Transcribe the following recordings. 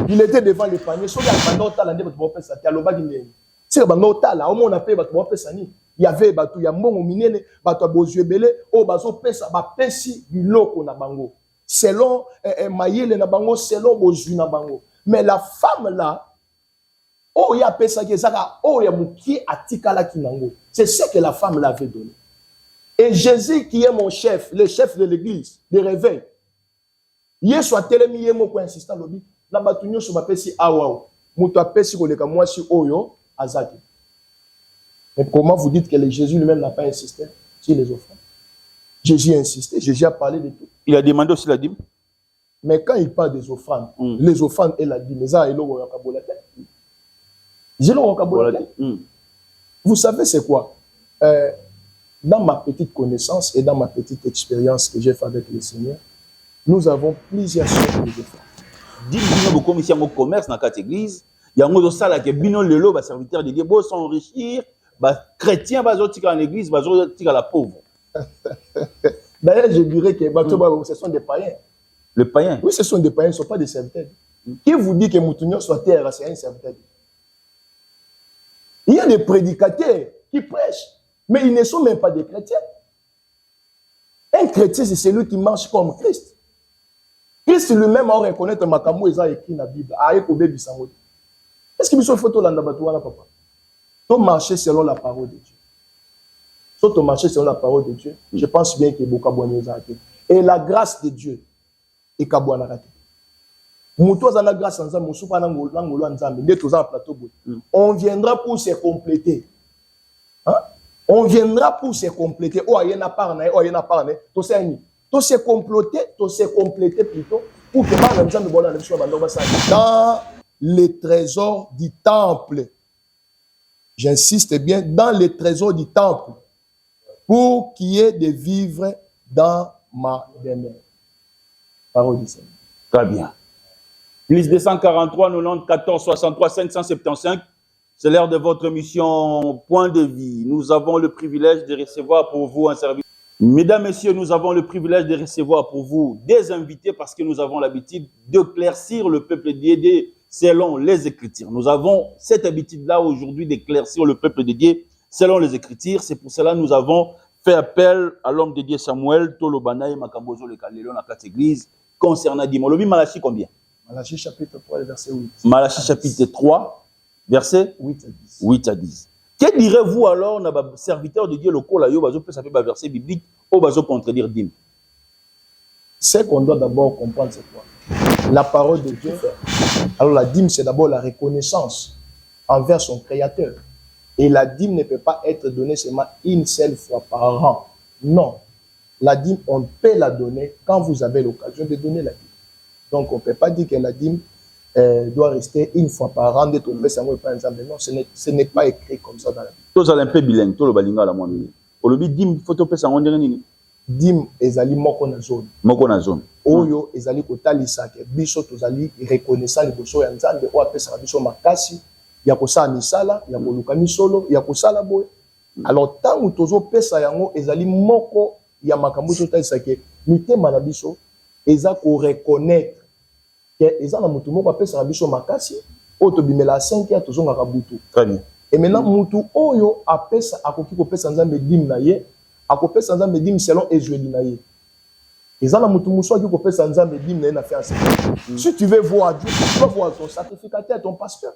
Il était devant le panier. Si il y avait bato ya mbongo minene bato bozu ebele o bazo pesa ba pesi biloko na bango selon mayele na bango selon bozu na bango. Mais la femme là oh ya pesa ki ezaka oh ya muki atikala kinango. C'est ce que la femme l'avait donné. Et Jésus qui est mon chef, le chef de l'église, de réveil. Yesu atelemi ye moko insistant lobi na bato nyonso ba pesi awa muto apesi koleka mwasi oyo azaki. Mais comment vous dites que Jésus lui-même n'a pas insisté sur les offrandes? Jésus a insisté, Jésus a parlé de tout. Il a demandé aussi la dîme. Mais quand il parle des offrandes, les offrandes et la dîme, vous savez c'est quoi? Dans ma petite connaissance et dans ma petite expérience que j'ai faite avec le Seigneur, nous avons plusieurs sortes de offrandes. Dîme, vous commissionez mon commerce dans cette église. Il y a un autre salle qui est bino lelo, va serviteur de Dieu, va s'enrichir. Chrétiens va sortir en l'église, va sortir à la pauvre. D'ailleurs, je dirais que ce sont des païens. Les païens? Oui, ce sont des païens, ce ne sont pas des serviteurs. Qui vous dit que Moutounion soit terre, c'est un serviteur? Il y a des prédicateurs qui prêchent, mais ils ne sont même pas des chrétiens. Un chrétien, c'est celui qui marche comme Christ. Christ lui-même a reconnu que Makamou est écrit dans la Bible. Est-ce qu'il me faut photo là, papa? Tu marcher selon la parole de Dieu. Si tu marches selon la parole de Dieu, je pense bien qu'il y a beaucoup de choses. Et la grâce de Dieu est kabouana raté. La grâce en on viendra pour se compléter. Hein? On viendra pour se compléter. Oh, il y en a pas, oh, il y en a pas. Tu se compléter plutôt pour que dans les trésors du temple. J'insiste bien, dans les trésors du temple, pour qu'il y ait des vivres dans ma demeure. Parole du Seigneur. Très bien. Plus 243, 90, 14, 63, 575. C'est l'heure de votre mission Point de vie. Nous avons le privilège de recevoir pour vous un service. Mesdames, Messieurs, nous avons le privilège de recevoir pour vous des invités parce que nous avons l'habitude d'éclaircir le peuple d'aider selon les Écritures. Nous avons cette habitude-là aujourd'hui d'éclaircir le peuple de Dieu selon les Écritures. C'est pour cela que nous avons fait appel à l'homme de Dieu Samuel, Tolobana et Makambozo le Kalelo dans cette église concernant Dimolobi. Malachi combien? Malachi chapitre 3, verset 8. Malachi chapitre 3, verset 8 à 10. 8 à 10. Que direz-vous alors, nos serviteurs de Dieu locaux, là, ça fait un verset biblique, ou bazo contredire Dim? Ce qu'on doit d'abord comprendre, c'est quoi? La parole de Dieu. Alors la dîme, c'est d'abord la reconnaissance envers son Créateur. Et la dîme ne peut pas être donnée seulement une seule fois par an. Non. La dîme, on peut la donner quand vous avez l'occasion de donner la dîme. Donc on ne peut pas dire que la dîme doit rester une fois par an. Non, ce n'est pas écrit comme ça dans la Bible. Tous les un peu bilingues, tous les balinga la moindre. Aujourd'hui, dîme, faut te faire ça. Dim ezali moko na zone. Moko na zone. Oyo ezali kotalisa ke biso tozali reconnaissant liboso ya Nzambe o apesa biso makasi ya kosala misala ya koluka misolo ya kosala boye. Alors tangu tozo pesa yango ezali moko ya makambo totalisa ke mitema na biso eza ko reconnaître ke eza na mutu moko apesa biso makasi o to bimela 5 ya tozonga kabutu. Très bien. Et maintenant mutu oyo apesa akoki kopesa Nzambe dim na ye. Akopesa Nzambe dim selon Ezueli na ye. Ezana mutu muso qui kopesa Nzambe dim na ye na fait un. Si tu veux voir Dieu, tu vas voir ton sacrificateur, ton pasteur.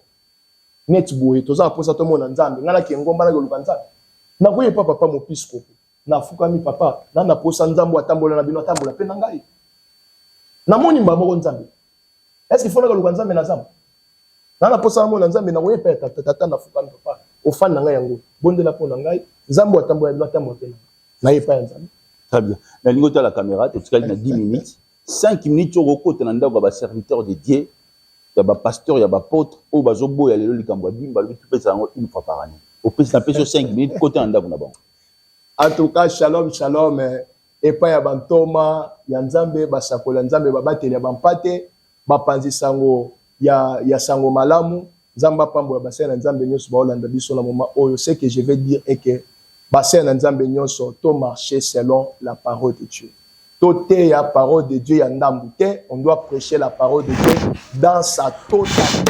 Net boye toza aposa to mona Nzambe ngana ki ngomba na koluka Nzambe. Na koye papa mo piscopo. Na fukami papa na posa Nzambe atambola na bino atambola pe na ngai. Na moni mbamo ko Nzambe. Est-ce qu'il faut na koluka Nzambe na Nzambe? Na posa mona Nzambe na koye pe tata na fukami papa. Ofan na ngai yango. Bondela po na ngai. Nzambe atambola na atambola pe na. Très bien. La ligne de la caméra, tu as 10 minutes. 5 minutes, tu as un serviteur de Dieu, il y a un pasteur, il y a un apôtre, il y a un zobo, il y a une fois par année. Au plus, sur 5 minutes, côté en En tout cas, shalom, shalom. Et pas ya bantoma, ya nzambe, basakola nzambe, babateli ya bampate, bapanzi sango, ya sango malamu, nzamba pambo ya basena nzambe nyoso baolanda biso na moment oyo. Ce que je vais dire est que Bassin Nzambe nyonso to marcher selon la parole de Dieu. Toté la parole de Dieu en Ndambouté, on doit prêcher la parole de Dieu dans sa totalité.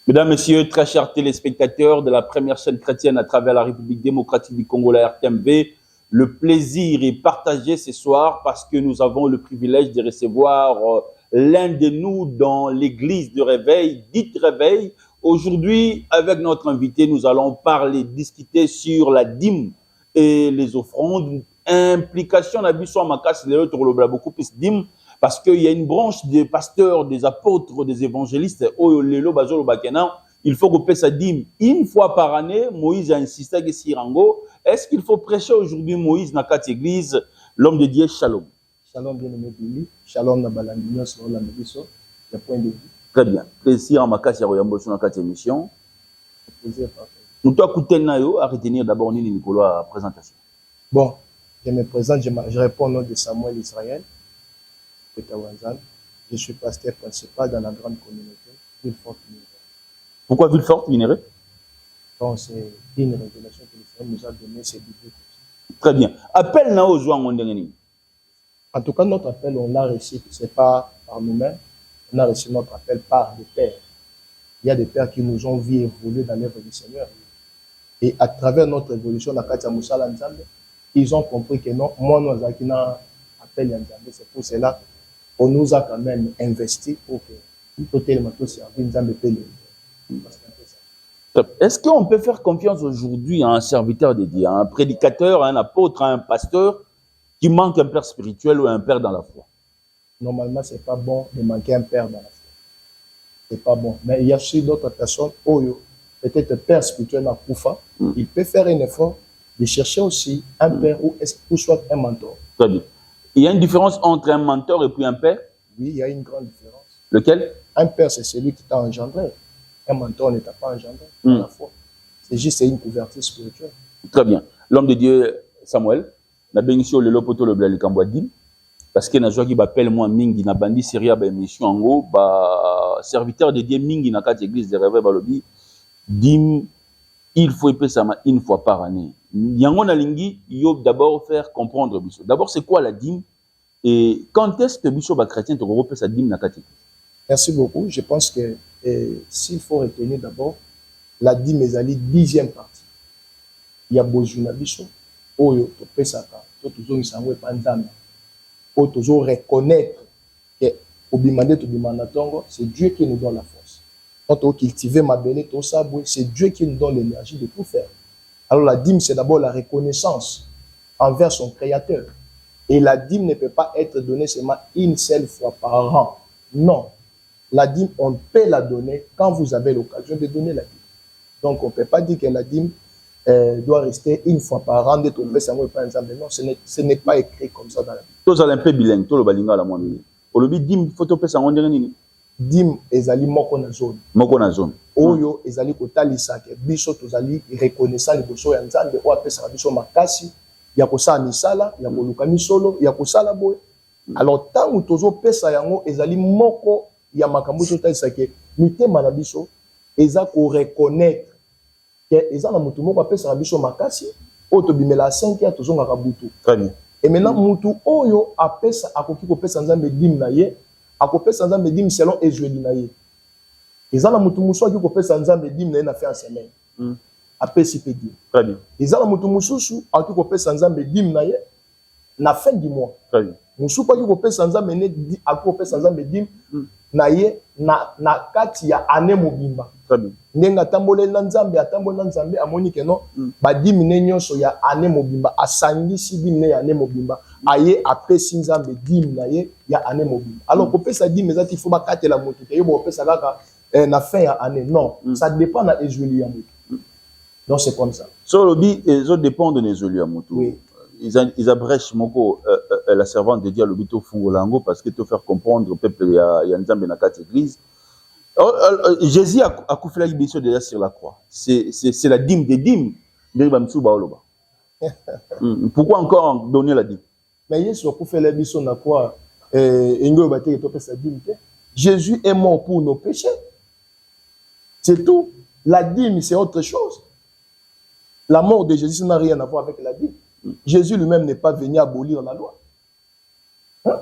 Mesdames, Messieurs, très chers téléspectateurs de la première chaîne chrétienne à travers la République démocratique du Congo, la RTMV, le plaisir est partagé ce soir parce que nous avons le privilège de recevoir l'un de nous dans l'église de Réveil, dite Réveil. Aujourd'hui, avec notre invité, nous allons parler, discuter sur la dîme et les offrandes. Implication d'Abisson Makas, beaucoup plus dîme. Parce qu'il y a une branche des pasteurs, des apôtres, des évangélistes, il faut qu'on paie sa dîme une fois par année. Moïse a insisté que Sirango. Est-ce qu'il faut prêcher aujourd'hui Moïse dans cette église, l'homme de Dieu, Shalom? Shalom, bien-aimé Billy. Shalom, Nabalandino, sur la Médiso. Le point de vue. Très bien. Plaisir en Makas, Yaroyambo, sur cette émission. Plaisir, parfait. Nous t'avons écouté à retenir d'abord Nicolas à la présentation. Bon, je me présente, je réponds au nom de Samuel Israël. Je suis pasteur principal dans la grande communauté Villefort-Minéré. Pourquoi Villefort-Minéré? Donc, c'est une révélation que le Seigneur nous a donnée, c'est biblique. Très bien. Appelle na aux gens. En tout cas, notre appel, on l'a reçu, ce n'est pas par nous-mêmes, on a reçu notre appel par des pères. Il y a des pères qui nous ont vu évoluer dans l'œuvre du Seigneur. Et à travers notre évolution, la Katia Moussa Nzambe, ils ont compris que non, moi, nous avons appel Nzambe, c'est pour cela on nous a quand même investi pour que tout élément servir Nzambe paye. Est-ce qu'on peut faire confiance aujourd'hui à un serviteur de Dieu, à un prédicateur, à un apôtre, à un pasteur qui manque un père spirituel ou un père dans la foi? Normalement, ce n'est pas bon de manquer un père dans la foi. Ce n'est pas bon. Mais il y a aussi d'autres personnes, peut-être père spirituel à Koufa, il peut faire un effort de chercher aussi un père ou soit un mentor. Très bien. Il y a une différence entre un mentor et puis un père? Oui, il y a une grande différence. Lequel? Un père, c'est celui qui t'a engendré. Un mentor ne t'a pas engendré dans la foi. C'est juste une couverture spirituelle. Très bien. L'homme de Dieu, Samuel, n'a bien ici le lopoto le blé Kambouadine, parce que n'a joué qui m'appelle moi Mingi, n'a bandi série à émission en gros, serviteur de Dieu Mingi n'a qu'à l'église de Réveil Balobi, dim, il faut épeler ça une fois par année. Yango na lingi, yo d'abord faire comprendre Bissot. D'abord, c'est quoi la dîme et quand est-ce que Bissot va chrétien te regrouper sa dîme na kati? Merci beaucoup. Je pense que s'il faut retenir d'abord, la dîme est la 10e partie. Il y a besoin de Bissot. Oyo to pesaka, to toujours sango panzana. O toujours reconnaître que obimande to bimanatongo, c'est Dieu qui nous donne la force. Quand on cultive ma belle, tout ça, c'est Dieu qui nous donne l'énergie de tout faire. Alors la dîme, c'est d'abord la reconnaissance envers son Créateur. Et la dîme ne peut pas être donnée seulement une seule fois par an. Non. La dîme, on peut la donner quand vous avez l'occasion de donner la dîme. Donc, on ne peut pas dire que la dîme doit rester une fois par an. Non, ce n'est pas écrit comme ça dans la Bible. Tous allez un peu bilingue, tout le balinga la moindre. Au lobby dîme, faut te ça on dirait nini. Dîme, ezali moko na zone. Moko na zone. Oyo ezali kotalisa ke biso tozali reconnaissant liboso ya Nzambe o apesa biso makasi ya kosala misala ya koluka misolo ya kosala boye. Alors tangu tozo pesa yango ezali moko ya makambo totalisa ke mitema na biso eza ko reconnaître que eza na mutu moko apesa biso makasi o to bimela 5 ya tozo ngaka butu. Très bien. Et maintenant mutu oyo apesa akoki kopesa Nzambe dîme na ye akopesa Nzambe dîme selon ezweli na ye. Ezala mutu musu qui kopesa Nzambe dîme na ye na fin en semaine. Apesi pe dîme. Très bien. Ezala mutu mususu qui kopesa Nzambe dîme na ye na fin du mois. Très bien. musupa ki kopesa nzambe ne akopesa nzambe dim na ye na kati ya ane mobimba. Très bien. Ndenga tambole na nzambe atambole na nzambe amoni ke non ba dim ne nyonso ya ane mobimba asangisi dim ne ya ane mobimba aye apesi nzambe dim na ye ya ane mobimba. Alors kopesa dim ezati faut ba katela moto te yo kopesa kaka na fin ya année. Non, ça dépend de Ezuli Yamutu. Donc c'est comme ça. So lobby ils dépend de Ezuli Yamutu. Oui. Ils abrèchent moko la servante de Dieu lobito fungolango parce que te faire comprendre au peuple ya nzambe na kati église. Jésus a coupé la libération déjà sur la croix. C'est la dîme des dîmes. Pourquoi encore donner la dîme? Mais Jésus a coupé la libération na croix. Jésus est mort pour nos péchés. C'est tout. La dîme, c'est autre chose. La mort de Jésus n'a rien à voir avec la dîme. Jésus lui-même n'est pas venu abolir la loi. Hein?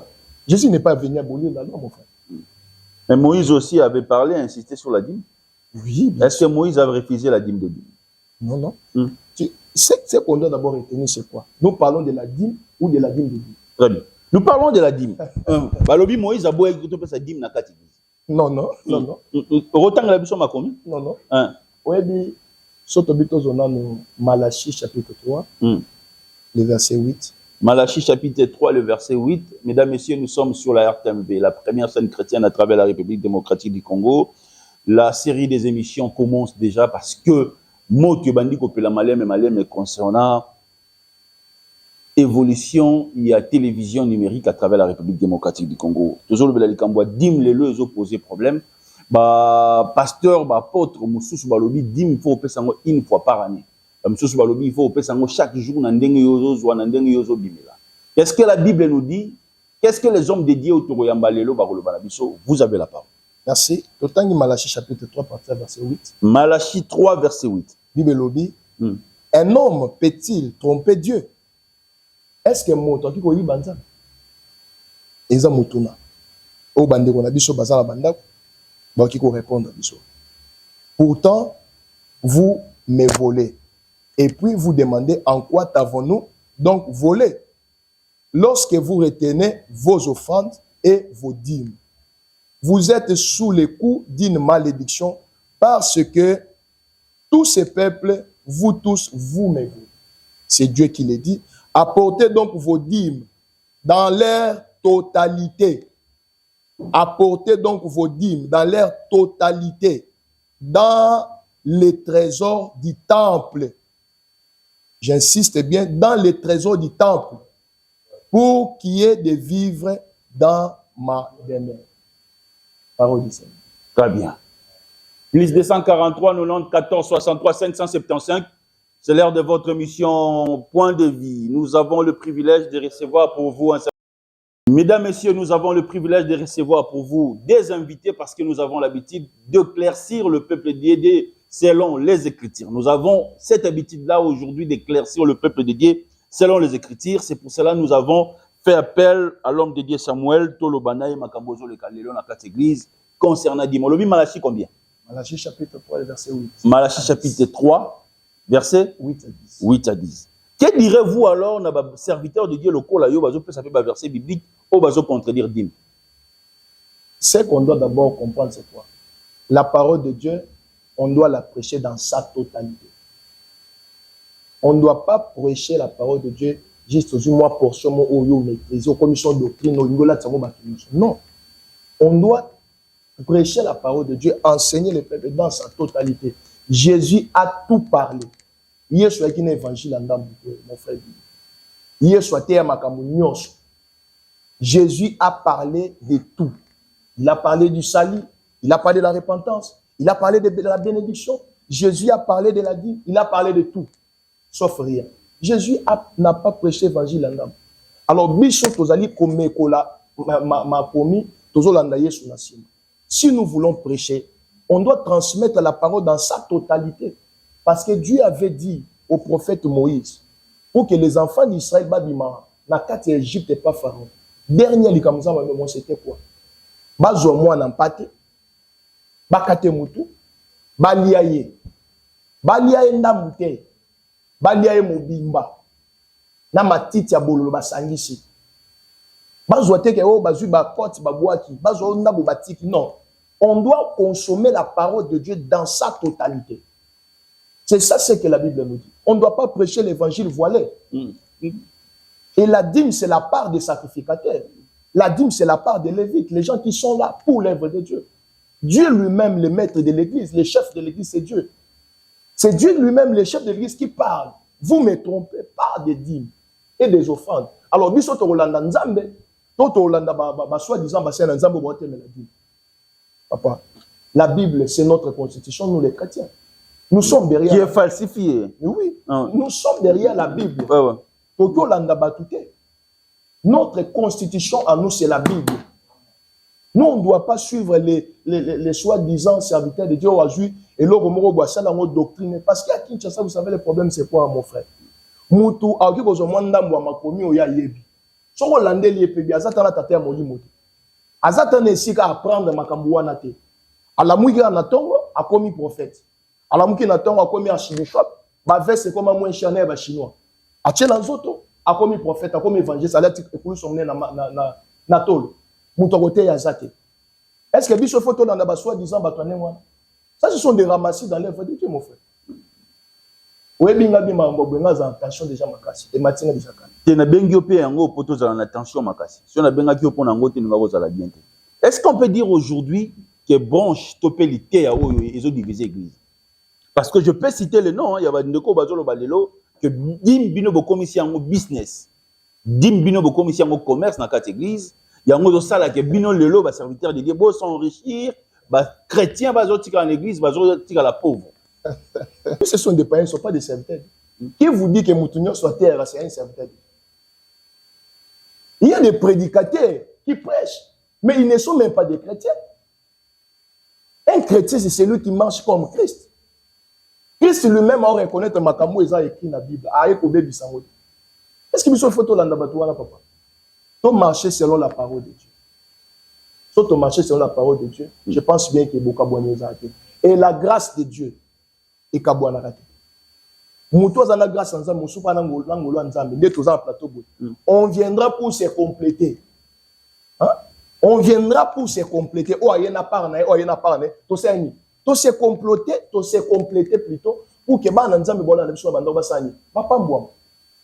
Jésus n'est pas venu abolir la loi, mon frère. Mais Moïse aussi avait parlé, insisté sur la dîme. Oui. Est-ce que Moïse avait refusé la dîme de dîme? Non, non. Ce qu'on doit d'abord retenir, c'est quoi? Nous parlons de la dîme ou de la dîme de dîme. Très bien. Nous parlons de la dîme. Balobi Moïse a beau écouter sa dîme na kati. Non, non, non, non. Autant que la biso ma commis? Non, non. Hein? Oui, bien, Sotobito Zonano, Malachie, chapitre 3, le verset 8. Malachie chapitre 3, le verset 8. Mesdames, Messieurs, nous sommes sur la RTMV, la première scène chrétienne à travers la République démocratique du Congo. La série des émissions commence déjà parce que Moto Bandi Kopela Malem concernant évolution, il y a télévision numérique à travers la République démocratique du Congo. Toujours le Belalikamboa, dim les deux opposés problèmes. Bah, pasteur, bah, apôtre, Moussous Balobi, dim, il faut opérer une fois par année. Moussous Balobi, il faut opérer chaque jour, qu'est-ce que la Bible nous dit? Qu'est-ce que les hommes dédiés au Toroyambalelo, Barolobanabiso, vous avez la parole. Merci. Totangi Malachie chapitre 3, partir verset 8. Malachie 3, verset 8. Bible Lobi. Un homme peut-il tromper Dieu? Est-ce que moto qui koyi banza? Eza mutuna. O bande ko na biso bazala bandako. Ba ki ko répondre biso. Pourtant, vous me volez. Et puis vous demandez en quoi t'avons-nous donc volé? Lorsque vous retenez vos offrandes et vos dîmes, vous êtes sous les coups d'une malédiction parce que tous ces peuples, vous tous, vous me volez. C'est Dieu qui le dit. Apportez donc vos dîmes dans leur totalité. Apportez donc vos dîmes dans leur totalité, dans les trésors du temple. J'insiste bien, dans les trésors du temple, pour qu'il y ait des vivres dans ma demeure. Parole du Seigneur. Très bien. Plus 243 90 14 63 575. C'est l'heure de votre émission Point de vie. Nous avons le privilège de recevoir pour vous un... Mesdames, Messieurs, nous avons le privilège de recevoir pour vous des invités parce que nous avons l'habitude d'éclaircir le peuple dédié selon les Écritures. Nous avons cette habitude-là aujourd'hui d'éclaircir le peuple dédié selon les Écritures. C'est pour cela que nous avons fait appel à l'homme de Dieu Samuel Tolobanaï Makambozo le Kalelo dans cette église concernant Dimolobi. Malachi combien? Malachi chapitre 3, verset 8. Malachi chapitre 3, verset 8 à 10. 8 à 10. Que direz-vous alors, serviteur de Dieu, le col, ça fait un verset biblique, ou bazo contredire Dim? Ce qu'on doit d'abord comprendre, c'est quoi? La parole de Dieu, on doit la prêcher dans sa totalité. On ne doit pas prêcher la parole de Dieu juste aux mois portion ou maîtriser, aux commissions de doctrine, non. On doit prêcher la parole de Dieu, enseigner le peuple dans sa totalité. Jésus a tout parlé. Hier soit qui évangile en mon frère. Hier soit Jésus a parlé de tout. Il a parlé du salut, il a parlé de la repentance, il a parlé de la bénédiction. Jésus a parlé de la dîme, il a parlé de tout, sauf rien. Jésus n'a pas prêché l'évangile en âme. Alors, si nous voulons prêcher, on doit transmettre la parole dans sa totalité. Parce que Dieu avait dit au prophète Moïse, pour que les enfants d'Israël, na kati Égypte et pas Pharaon. Dernier likamza c'était quoi? Bazo moi n'empate, bakate mutu, baliaye ndamute, baliaye mobimba, na matiti ya bololo basangisi. Non. On doit consommer la parole de Dieu dans sa totalité. C'est ça ce que la Bible nous dit. On ne doit pas prêcher l'évangile voilé. Et la dîme, c'est la part des sacrificateurs. La dîme, c'est la part des lévites, les gens qui sont là pour l'œuvre de Dieu. Dieu lui-même, le maître de l'église, le chef de l'église, c'est Dieu. C'est Dieu lui-même, le chef de l'église, qui parle. Vous me trompez par des dîmes et des offrandes. Alors, biso to Rolanda Nzambe, to Rolanda soi-disant Nzambe bote mais la dîme. Papa, la Bible, c'est notre constitution, nous les chrétiens. Nous sommes derrière. Qui est falsifié. Oui, nous sommes derrière la Bible. Notre constitution à nous, c'est la Bible. Nous, on ne doit pas suivre les soi-disant serviteurs de Dieu au Ajoui et l'Oromoro Boissa dans notre doctrine. Parce qu'à Kinshasa, vous savez, le problème, c'est quoi, mon frère? Moutou, à qui vous avez makomi ou ya yebi. Si vous avez yebi, azatana tate ya moli moto. Azatana esika apprendre makambuwa nate. Alamuki na tongo, a commis prophète. Alamuki na tongo, a commis archibishop. Ba veste comme un moins chanel, ba chinois. A tchè na zoto, a commis prophète, a commis évangéliste, a l'air de son nez na tolo. Moutokote ya zate. Est-ce que biso photo dans la soi-disant batoane wana? Ça, ce sont des ramassis dans l'œuvre de Dieu, mon frère. Oui, binga bima mbobwenga za attention déjà makasi. Et matinga déjà kan. Tena bengio pe yango poto za na attention makasi. Si on a benga ki opona ngo te ngako za la bien. Est-ce qu'on peut dire aujourd'hui que branche topelité ya oyo ezo diviser église? Parce que je peux citer le nom, il y a ndeko bazolo balelo que dim bino bo commission yango business. Dim bino bo commission yango commerce na kat église. Yango zo sala que bino lelo ba serviteur de Dieu bo s'enrichir, ba chrétien bazo tika en église, bazo tika la pauvre. Ce sont des païens, ce ne sont pas des serviteurs. Qui vous dit que Moutounion soit terre, c'est un serviteur? Il y a des prédicateurs qui prêchent, mais ils ne sont même pas des chrétiens. Un chrétien, c'est celui qui marche comme Christ. Christ lui-même a reconnaître Makamou et a écrit dans la Bible. Est-ce qu'il me faut photo là, papa? Tu marcher selon la parole de Dieu. Si tu marcher selon la parole de Dieu, je pense bien que beaucoup de gens. Et la grâce de Dieu. Et kabwana kate. Mouto zana grâce en Nzambe, musupa na ngolo Nzambe, nde toza en plateau boy. On viendra pour se compléter. Hein? On viendra pour se compléter. Oh ayena parna, oh ayena parna. To se compléter plutôt pour que bana Nzambe bona na biso bando basani. Papa mbwa.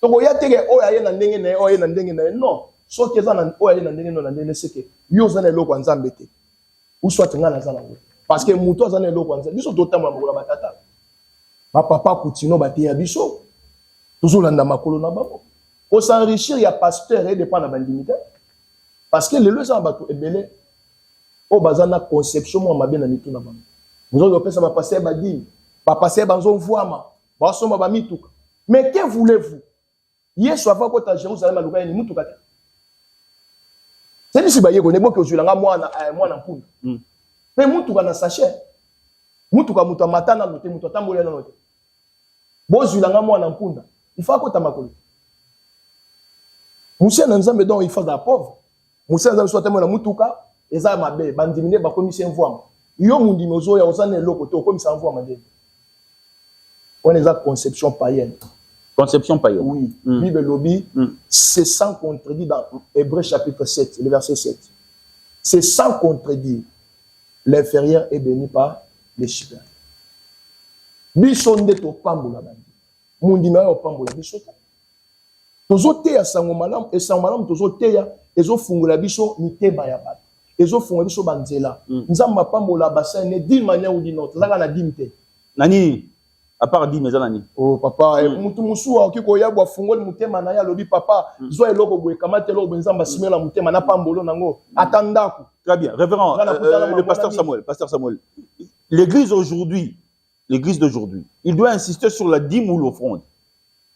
To go yateke oh ayena ndenge na, oh ayena ndenge na. Non. So ke zana oh ayena ndenge na ndenge seke. Yo zana eloko Nzambe te. Ou soit ngana zana ngo. Parce que mouto zana eloko Nzambe. Biso totama ngola batata. Papa Koutino bati ya biso. Toujours landa makolo na babo. Pour s'enrichir, il y a pasteur et dépend de la dignité. Parce que les leçons bateau est belé. Au bazana conception moi ma bien na mitu na babo. Vous avez pensé ma passer badi. Ba passer banzo voama. Ba soma ba mituka. Mais que voulez-vous? Yesu avant ko ta Jérusalem aluka ni mutuka te. C'est si ba yeko ne boke ozulanga mwana mpunda. Mais mutuka na sachet. Mutuka mutu matana note mutu tambolela note. Bozulanga mwana mpunda. Il faut akota makolo. Monsieur na Nzambe donc il faut da pauvre. Monsieur na Nzambe soit tellement na mutuka eza mabe bandimine ba commission voama. Yo mundi mozo ya ozana eloko to commission voama ndé. On est à conception païenne. Conception païenne. Oui. Bible lobby, c'est sans contredit dans Hébreux chapitre 7, le verset 7. C'est sans contredire. L'inférieur est béni par les supérieurs. Biso ndeto pambola bandi. Mundi na yo pambola biso ta. Tozo teya sango malamu et sango malamu tozo teya ezo fungula biso miteba ya bato. Ezo fungula biso banzela. Nzamba pambola basane d'une manière ou d'une autre. Laka na dimte. Nani à part dit mais nani. Oh papa, mutu musuwa okiko ya bwa fungoli mutema na ya lobi papa, zo eloko boye kamate eloko nzamba simela mutema na pambolo nango atandaku. Très bien, révérend le pasteur Samuel. L'église aujourd'hui, il doit insister sur la dîme ou l'offrande.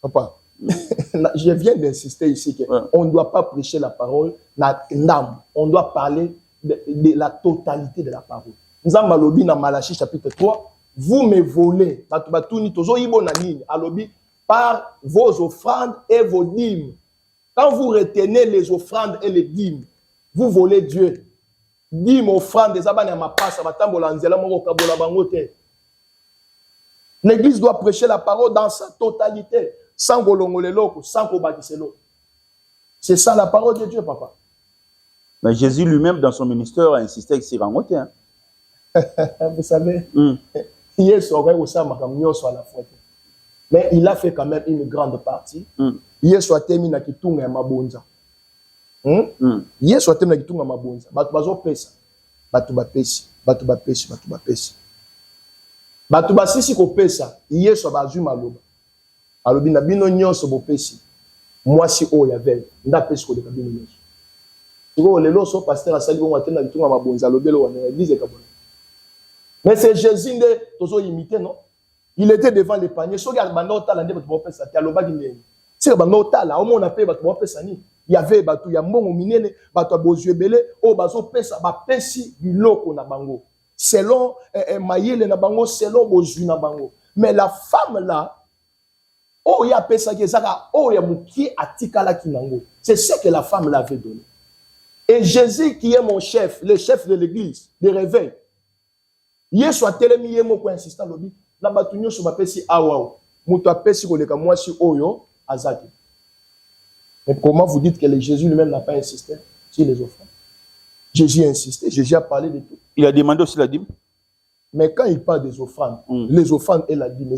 Papa, je viens d'insister ici qu'on ne doit pas prêcher la parole, on doit parler de la totalité de la parole. Nous avons lobby dans Malachie chapitre 3, vous me volez, par vos offrandes et vos dîmes. Quand vous retenez les offrandes et les dîmes, vous volez Dieu. Dîmes, offrandes, des abannés à ma passe, l'église doit prêcher la parole dans sa totalité, sans golongoleloko, sans kobatiselo. C'est ça la parole de Dieu, papa. Mais Jésus lui-même, dans son ministère, a insisté sur un côté. Hein. Vous savez, Yesu aurait aussi makamio sur la fois. Mais il a fait quand même une grande partie. Yesu a terminé na kitunga ya mabonza. Yesu a terminé na kitunga ya mabonza. Batu bazo pesa. Batu ba pesi. Batu ba pesi. Batu ba pesi. Batu ba sisi ko pesa. Yesu abazui maloba. Alobi na bino nyonso bo pesi. Mwasi o ya veille. Nda pesi ko de kabino nyonso. Siko lelo so pasteur asali bongo atena kitunga ya mabonza lobelo wana église kabona. Mais c'est Jésus nde tozo imiter non? Il était devant les paniers. Si regarde Banota, il y avait batu ya mbongo minene batu abozwe belé o bazo pesa ba pesi biloko na bango selon mayele na bango selon bozwi na bango. Mais la femme là o ya pesa ki ezaka o ya muki atikala kinango. C'est ce que la femme l'avait donné. Et Jésus qui est mon chef, le chef de l'église, de réveil. Yesu a telemi yemo ko insistant lobi na batu nyonso ba pesi awa muto apesi koleka mwasi oyo azaki. Mais comment vous dites que Jésus lui-même n'a pas insisté sur les offrandes? Jésus a insisté, Jésus a parlé de tout. Il a demandé aussi la dîme. Mais quand il parle des offrandes, les offrandes et la dîme,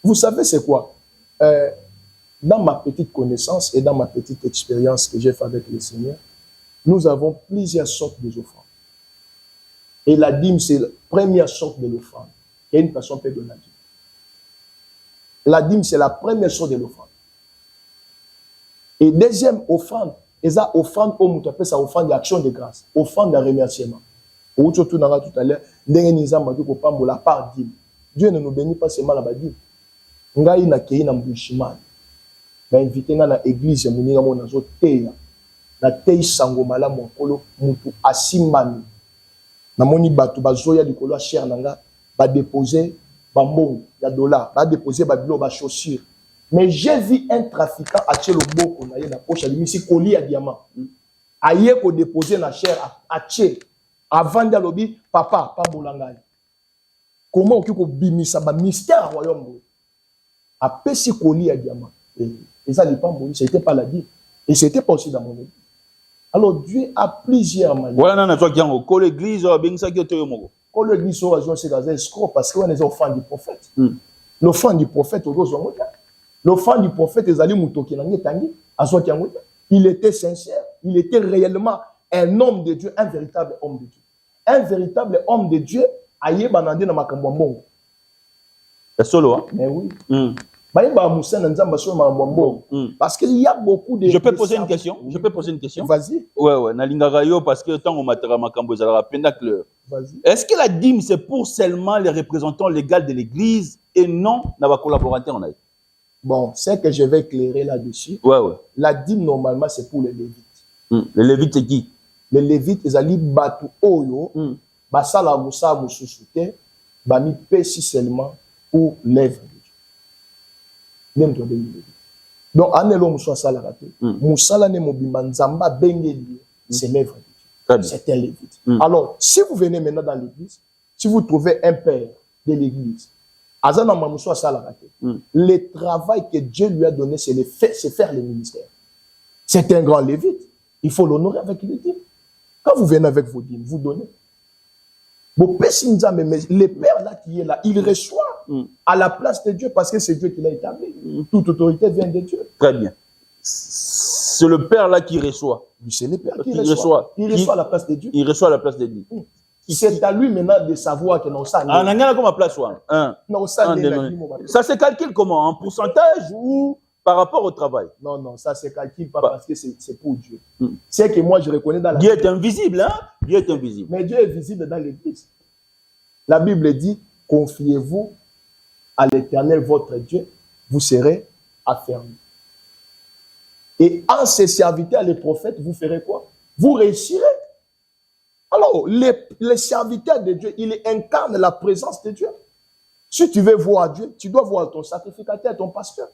vous savez c'est quoi? Dans ma petite connaissance et dans ma petite expérience que j'ai faite avec le Seigneur, nous avons plusieurs sortes d'offrandes. Et la dîme, c'est la première sorte de l'offrande. Et une personne peut donner la dîme. La dîme, c'est la première sorte de l'offrande. Et deuxième offrande, c'est ça offrande au mouton, ça offrande d'action de grâce, offrande de remerciement. Au tout à l'heure, la part dîme. Dieu ne nous bénit pas seulement la dîme. Ngai na kei na mbushimani. Na invité na église ya muninga mona zo teya. Na tei sango malamu okolo mutu asimbani. Na moni batu bazoya likolo a cher nanga ba déposer ba mbongo ya dollar, ba déposer ba bilo ba chaussures. Mais j'ai vu un trafiquant acheter le boko na ye na poche alimisi colis à diamant. Aye ko déposer na cher acheter avant de lobi papa pa bolangani. Comment on ko bimisa ba mystère royaume. A pesi colis à diamant. Et ça n'est pas bon, c'était pas la dîme. Et c'était pas aussi dans mon église. Alors Dieu a plusieurs manières. Voilà, na toi qui en ko l'église bengisa ki otoyo moko. Ko l'église so azo c'est gazé escroc parce que on est enfants du prophète. L'offrande du prophète ozo ngota. L'offrande du prophète ezali mutoki na ngetangi azo ki ngota. Il était sincère, il était réellement un homme de Dieu, un véritable homme de Dieu. Un véritable homme de Dieu ayeba nande na makambo mbongo. C'est solo hein? Mais oui. Parce qu'il y a beaucoup de... Je peux poser une question? Je peux poser une question? Vas-y. Ouais. Nalingarayo, parce que tant qu'on matera makambo, ça va peine clair. Vas-y. Est-ce que la dîme, c'est pour seulement les représentants légaux de l'église et non dans collaborateurs? Bon, c'est que je vais éclairer là-dessus. Ouais. La dîme, normalement, c'est pour les Lévites. Les Lévites, c'est qui? Les Lévites, ils allaient battre Oyo, Basala Moussa Moussousouté, Bami Pessi seulement pour l'œuvre. Même toi, donc, Anelo Moussa Salarate, Moussa ne Mobimba Nzamba Bengeli, c'est l'œuvre de Dieu. C'est un Lévite. Alors, si vous venez maintenant dans l'église, si vous trouvez un père de l'église, Azana Moussa Salarate, le travail que Dieu lui a donné, c'est faire le ministère. C'est un grand Lévite. Il faut l'honorer avec les dîmes. Quand vous venez avec vos dîmes, vous donnez. Mais le père là qui est là, il reçoit à la place de Dieu parce que c'est Dieu qui l'a établi. Toute autorité vient de Dieu. Très bien. C'est le père là qui reçoit. C'est le père qui reçoit. Il reçoit à la place de Dieu. Il reçoit à la place de Dieu. C'est à lui maintenant de savoir que non, ça. Ah, on a comment place non, ça. Ça se calcule comment? En pourcentage ou par rapport au travail? Non, ça se calcule pas parce que c'est pour Dieu. C'est que moi je reconnais dans la Dieu est invisible, hein? Dieu est invisible. Mais Dieu est visible dans l'église. La Bible dit, confiez-vous à l'Éternel votre Dieu, vous serez affermis. Et en se serviteur les prophètes, vous ferez quoi? Vous réussirez. Alors, les serviteurs de Dieu, ils incarnent la présence de Dieu. Si tu veux voir Dieu, tu dois voir ton sacrificateur, ton pasteur.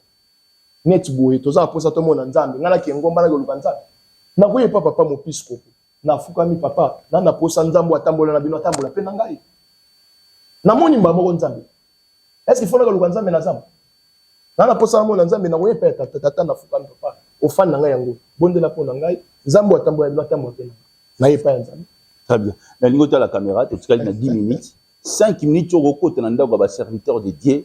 Netboué, tous en posant ton monde en Zambie, n'a qui ngomba na golukanza. Na voyez pas papa mon piscopo. Na fukami papa, na posa nzambo atambola na bino atambola pe na ngai. Na moni mbamo nzambe. Est-ce qu'il faut na golukanza na nzambe? Na posa mo na nzambe na voyez pas tata na fukami papa. au fan na ngai yango bonde la po na ngai nzambe atambo ya atambo pe na yepa nzambe. Très bien. Na lingo ta la caméra tu skali na 10 minutes 5 minutes au côté na ndako ba serviteur de Dieu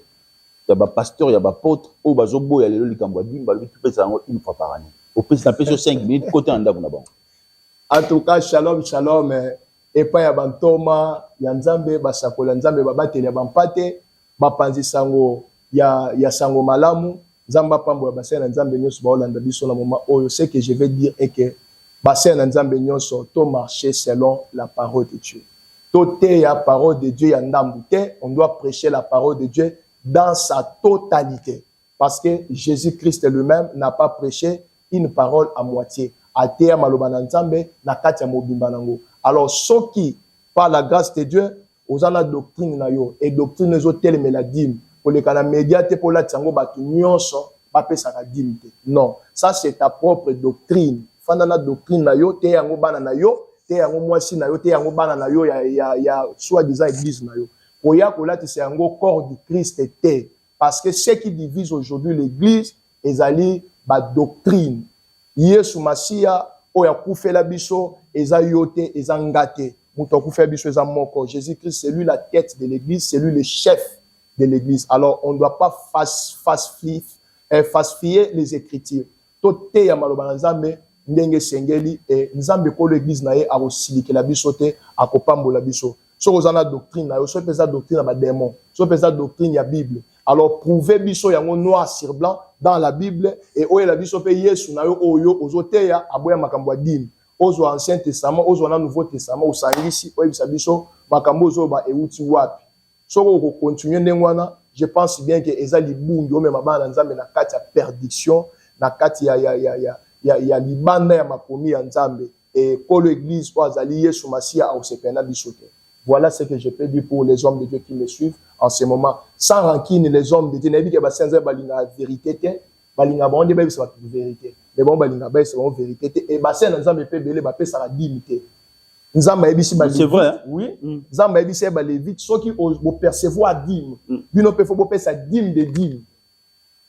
ya ba pasteur ya ba apôtre o bazo boya lelo likambo bimba lu tu pesa yango une fois par année au pesa na pesa 5 minutes côté na ndako na bango. En tout cas shalom shalom epa ya bantoma ya nzambe basakola nzambe babateli ya bampate bapanzi sango ya sango malamu nzamba pambo ya bassin na nzambe nyonso baolanda biso na moment oyo. Ce que je vais dire est que bassin na nzambe nyonso to marcher selon la parole de Dieu. To te ya parole de Dieu ya ndambu te, on doit prêcher la parole de Dieu dans sa totalité parce que Jésus-Christ lui-même n'a pas prêché une parole à moitié. Atea maloba na nzambe na kati ya mobimba nango. Alors soki par la grâce de Dieu ozala doctrine na yo et doctrine ezo teleme la dîme pour les kana média te pour la tsango batu nyonso ba pesa ka dîme te. Non, ça c'est ta propre doctrine. Fanda na doctrine na yo te yango bana na yo, te yango mwasi na yo, te yango bana na yo ya soi-disant église na yo. Oya ko la c'est yango corps du Christ te parce que ce qui divise aujourd'hui l'église ezali ba doctrine. Yesu Masia oya kufela biso eza yote eza ngate muto kufela biso eza moko. Jésus-Christ c'est lui la tête de l'église, c'est lui le chef de l'église. Alors on ne doit pas falsifier les écritures. Tote ya maloba nzambe ndenge sengeli et nzambe ko l'église na ye a osilike la biso te akopambola biso. So ozana doctrine na yo, so pesa doctrine ba démon, so pesa doctrine ya Bible. Alors prouver biso yango noir sur blanc dans la Bible et oye la biso pe Yesu na yo oyo ozoteya aboya makambo dîme. Ozo Ancien Testament, ozo na Nouveau Testament osangisi oye biso makambo ozo ba euti wapi. So ko continuer ndengwana, je pense bien que ezali bungi o mema bana nzambe na kati ya perdition, na kati ya libanda ya makomi ya nzambe et pour l'église o azali Yesu Masia au sepena biso te. Voilà ce que je peux dire pour les hommes de Dieu qui me suivent en ce moment. Sans rancune, les hommes de Dieu, ne dit que la vérité, balinga bon débat c'est la vérité. Mais bon balinga ba c'est la vérité et bassin nzambe pe belé ba pe ça la dignité. Nzamba ebisi ba. C'est vrai hein? Oui. Nzamba ebisi ba lévite ceux qui osent percevoir dîme. Bino pe faut pe sa dîme de dîme.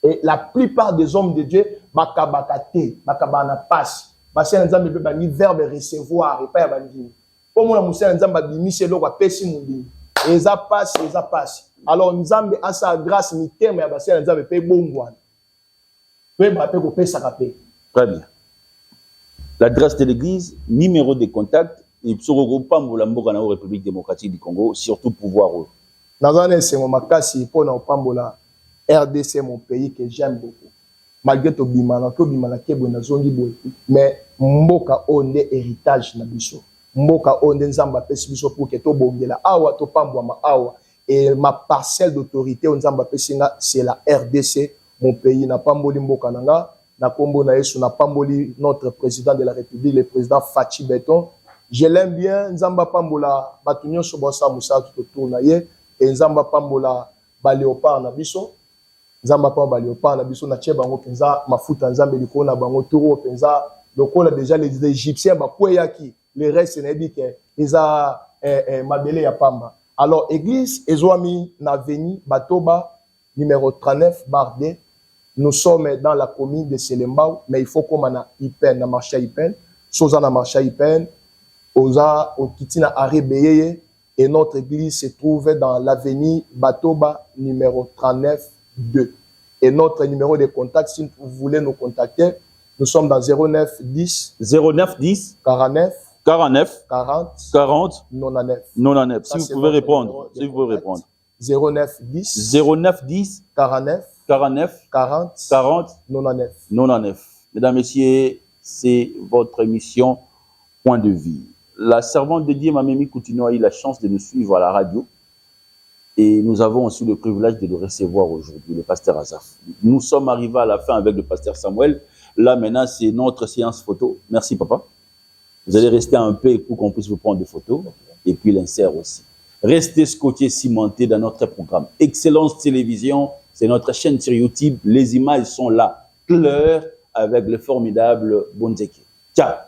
Et la plupart des hommes de Dieu bakabakate, bakabana passe. Bassin nzambe pe ba ni verbe recevoir et pas ya ba dîme. Comme on a moussé nzamba bimisi lo ba pesi mundi. Eza passe. Alors nzambe a sa grâce ni terme ya bassin nzambe pe bongwana. Pe ba pe ko pesa ka pe. Très bien. L'adresse de l'église, numéro de contact et psoro pambola mboka na République démocratique du Congo, surtout pouvoir. Nazane c'est mon makasi pour na pambola RDC mon pays que j'aime beaucoup. Malgré to bimana kebo na zongi boy mais mboka onde héritage na biso. Mboka onde nzamba pesi biso pour que to bongela awa to pambwa ma awa et ma parcelle d'autorité nzamba pesinga c'est la RDC mon pays na pamboli mboka nanga na kombo na Yesu na pamboli notre président de la République le président Fachi Beton. Je l'aime bien nzamba pambola batunyo so bosa musa tout autour na ye et nzamba pambola ba léopard na biso nzamba pambola léopard na biso na tcheba ngo penza mafuta nzambe liko na bango toro penza lokola déjà les Égyptiens ba kweyaki les restes n'est dit que eza mabele ya pamba. Alors église ezwami na avenue Batoba numéro 39 Bardé. Nous sommes dans la commune de Selembao mais il faut qu'on a Ipen na marché Ipen soza na marché Ipen oza okitina Arebeye et notre église se trouve dans l'avenue Batoba numéro 39 2 et notre numéro de contact si vous voulez nous contacter nous sommes dans 09 10 49 40 99. Si vous pouvez répondre. 09 10 49 99. Mesdames, Messieurs, c'est votre émission Point de vie. La servante de Dieu, Mamemi Coutinho, a eu la chance de nous suivre à la radio. Et nous avons aussi le privilège de le recevoir aujourd'hui, le pasteur Azaf. Nous sommes arrivés à la fin avec le pasteur Samuel. Là, maintenant, c'est notre séance photo. Merci, papa. Vous allez rester un peu pour qu'on puisse vous prendre des photos. Et puis l'insert aussi. Restez scotchés, cimentés dans notre programme. Excellence Télévision, c'est notre chaîne sur YouTube. Les images sont là, claires, avec le formidable Bonzeke. Ciao.